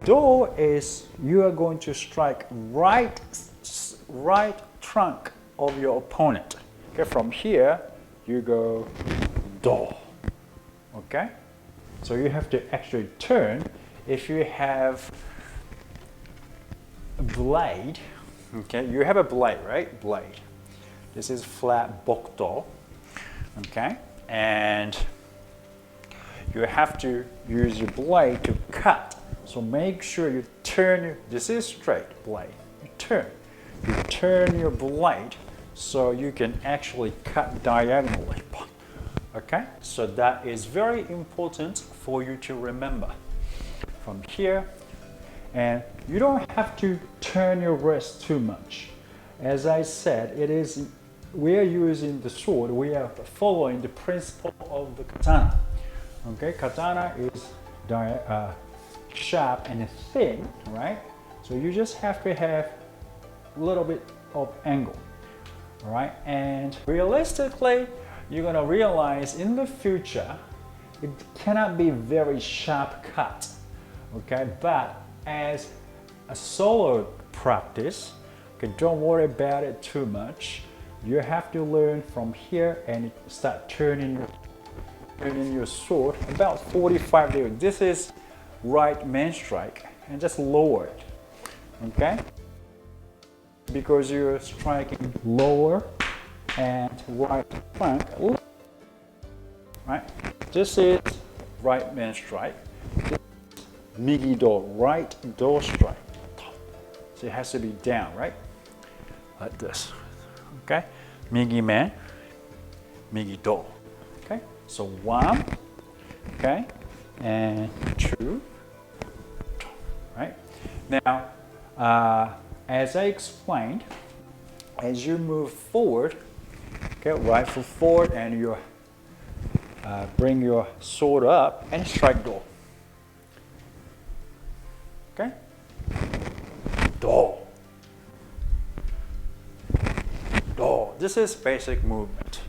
Do is you are going to strike right trunk of your opponent. Okay, from here you go do. Okay, so you have to actually turn. If you have a blade, okay, you have a blade, right? Blade. This is flat bokdo. Okay, and you have to use your blade to cut. So make sure you turn. This is straight blade. You turn your blade so you can actually cut diagonally. Okay, so that is very important for you to remember. From here, and you don't have to turn your wrist too much. As I said, we are using the sword. We are following the principle of the katana. Okay, katana is sharp and thin, right? So you just have to have a little bit of angle, all right? And realistically, you're gonna realize in the future, it cannot be very sharp cut, okay? But as a solo practice, okay, don't worry about it too much. You have to learn from here and start turning your sword about 45 degrees. This is right main strike, and just lower it, okay? Because you're striking lower and right flank, right? This is right main strike. This is migi do, right do strike. So it has to be down, right? Like this, okay? Migi man, migi do, okay? So 1, okay, and 2, right? Now, as I explained, as you move forward, okay, right foot forward, and you bring your sword up and strike do. Okay? Do. Do. This is basic movement.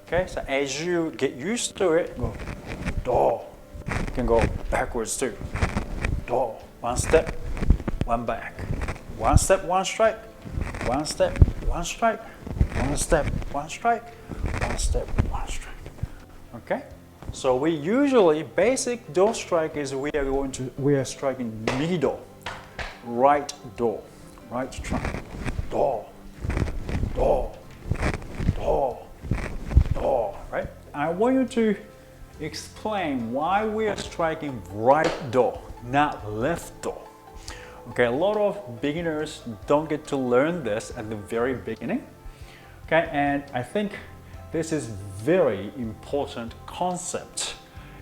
Okay, so as you get used to it, go do. You can go backwards too. Do. One step, one back. One step, one strike. One step, one strike. One step, one strike. One step, one strike. Okay? So we usually, basic do strike is we are striking migi do, right do, right trunk. Do, do, do, do, right? I want you to explain why we are striking right do, not left do. Okay, a lot of beginners don't get to learn this at the very beginning. Okay, and I think this is very important concept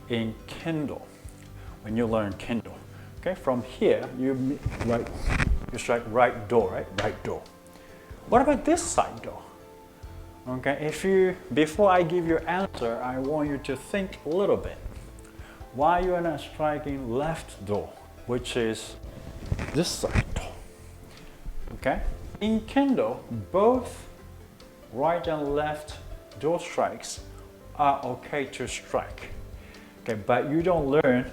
in Kendo when you learn Kendo. Okay, from here you strike right do, right? Right do. What about this side do? Okay, before I give you answer, I want you to think a little bit. Why you are not striking left do, which is this side do? Okay, in Kendo, both right and left do strikes are okay to strike. Okay, but you don't learn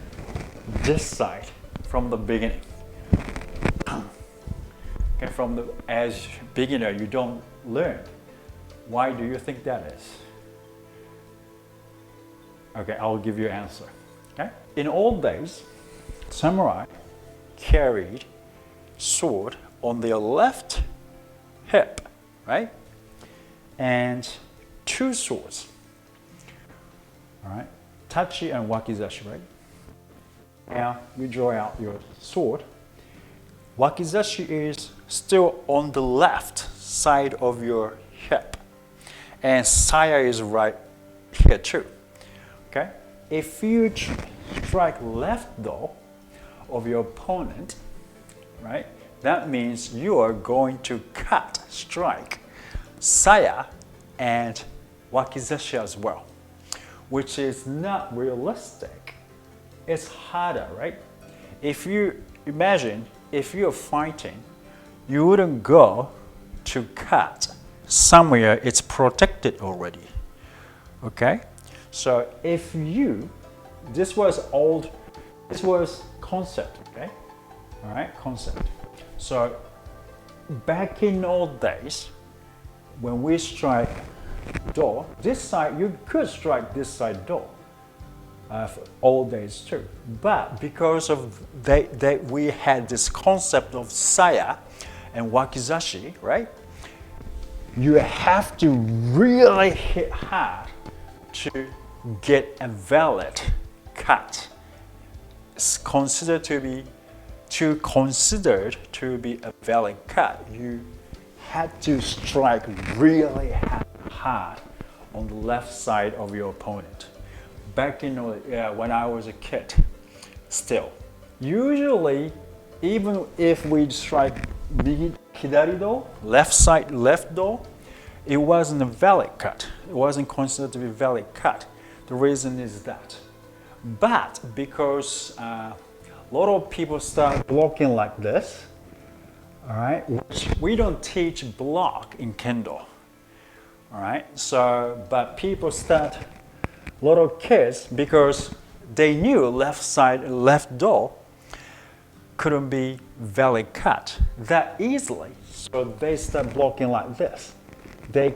this side from the beginning. Okay, as beginner, you don't learn. Why do you think that is? Okay, I'll give you an answer. Okay, in old days, samurai carried sword on their left hip, right? And 2 swords. All right, tachi and wakizashi, right? Now you draw out your sword. Wakizashi is still on the left side of your hip, and saya is right here too. Okay, if you strike left do of your opponent, right, that means you are going to strike saya and wakizashi as well, which is not realistic. It's harder, right? If you imagine, if you're fighting, you wouldn't go to cut somewhere it's protected already. Okay, so this was concept. Okay, All right, concept. So back in old days, when we strike do, this side, you could strike this side do. For old days too. But because of we had this concept of saya and wakizashi, right? You have to really hit hard to get a valid cut. It's considered to be a valid cut. You had to strike really hard on the left side of your opponent. Back in when I was a kid, still. Usually, even if we strike hidari do, left side, left do, it wasn't a valid cut. It wasn't considered to be a valid cut. The reason is that. But because a lot of people start blocking like this, all right, which we don't teach block in Kendo, all right? So, but people start, a lot of kids, because they knew left side, left do couldn't be valid cut that easily. So they start blocking like this. They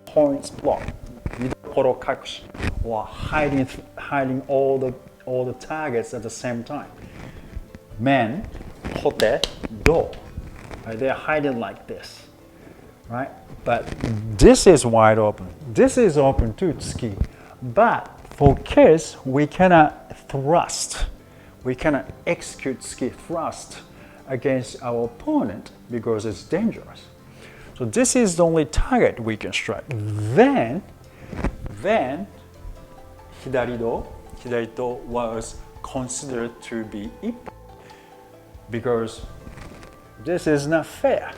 points block, or hiding all the targets at the same time. Men, hote, do. They're hiding like this, right? But this is wide open. This is open too, tsuki. But for kids, we cannot thrust. We cannot execute tsuki thrust against our opponent because it's dangerous. So this is the only target we can strike. Then hidari do was considered to be ippo because this is not fair.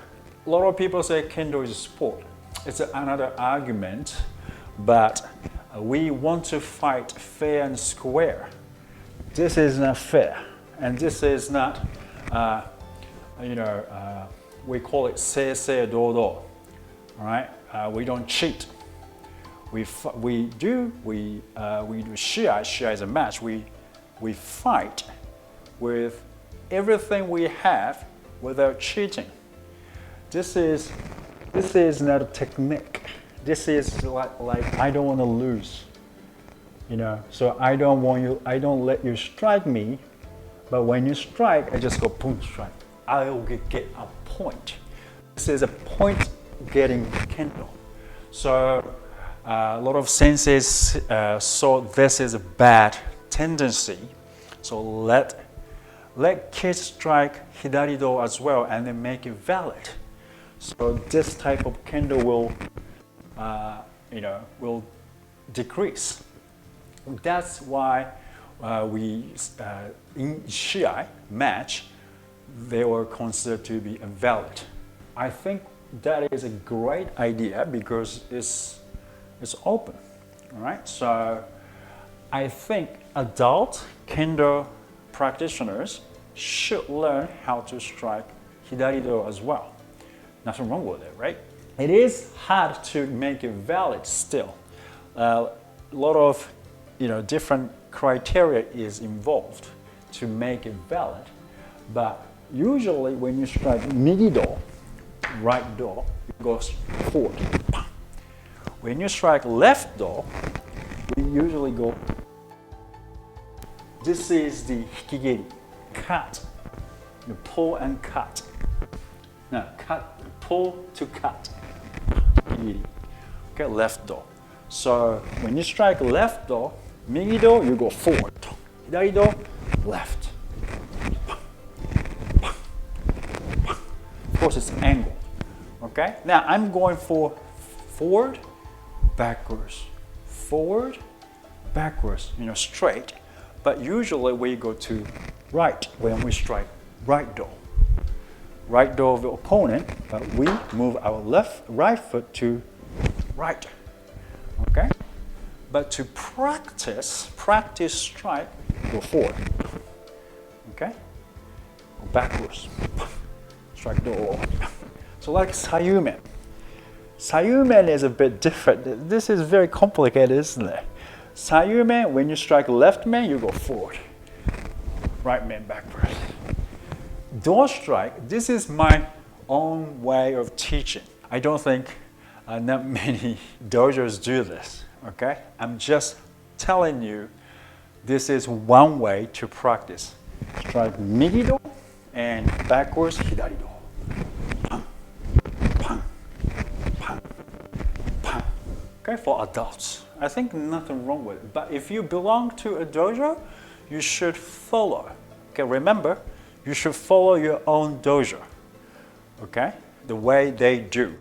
A lot of people say Kendo is a sport. It's another argument, but we want to fight fair and square. This is not fair, and this is not, we call it sensei dodo. All right, we don't cheat. We do shiai. Shiai is a match. We fight with everything we have without cheating. This is not a technique. This is like I don't want to lose, So I don't let you strike me, but when you strike, I just go boom strike. I'll get a point. This is a point getting Kendo. So a lot of senseis saw this as a bad tendency. So let kids strike hidari do as well and then make it valid. So this type of Kendo will decrease. That's why in shiai match, they were considered to be invalid. I think that is a great idea because it's open, all right? So I think adult Kendo practitioners should learn how to strike hidari do as well. Nothing wrong with it, right? It is hard to make it valid still. A lot of different criteria is involved to make it valid, but usually when you strike migi do, right do, it goes forward. When you strike left do, we usually go. This is the hikigeri, cut. You pull and cut. Now cut, pull to cut. Hikigeri. Okay, left do. So when you strike left do, migi do, you go forward. Hidari do, left. Of course, it's angled. Okay. Now I'm going for forward, backwards, forward, backwards. Straight. But usually we go to right when we strike right do. Right do of the opponent, but we move our right foot to right. Okay? But to practice strike, go forward. Okay? Go backwards. Strike do. So like sayumen. Sayumen is a bit different. This is very complicated, isn't it? Sayumen, when you strike left man, you go forward. Right man backwards. door strike, this is my own way of teaching. I don't think not many dojos do this, okay? I'm just telling you this is one way to practice. Strike migi do and backwards hidari do. Pang, pang, pang, pang. Okay, for adults. I think nothing wrong with it. But if you belong to a dojo, you should follow. Okay, remember, you should follow your own dojo. Okay, the way they do.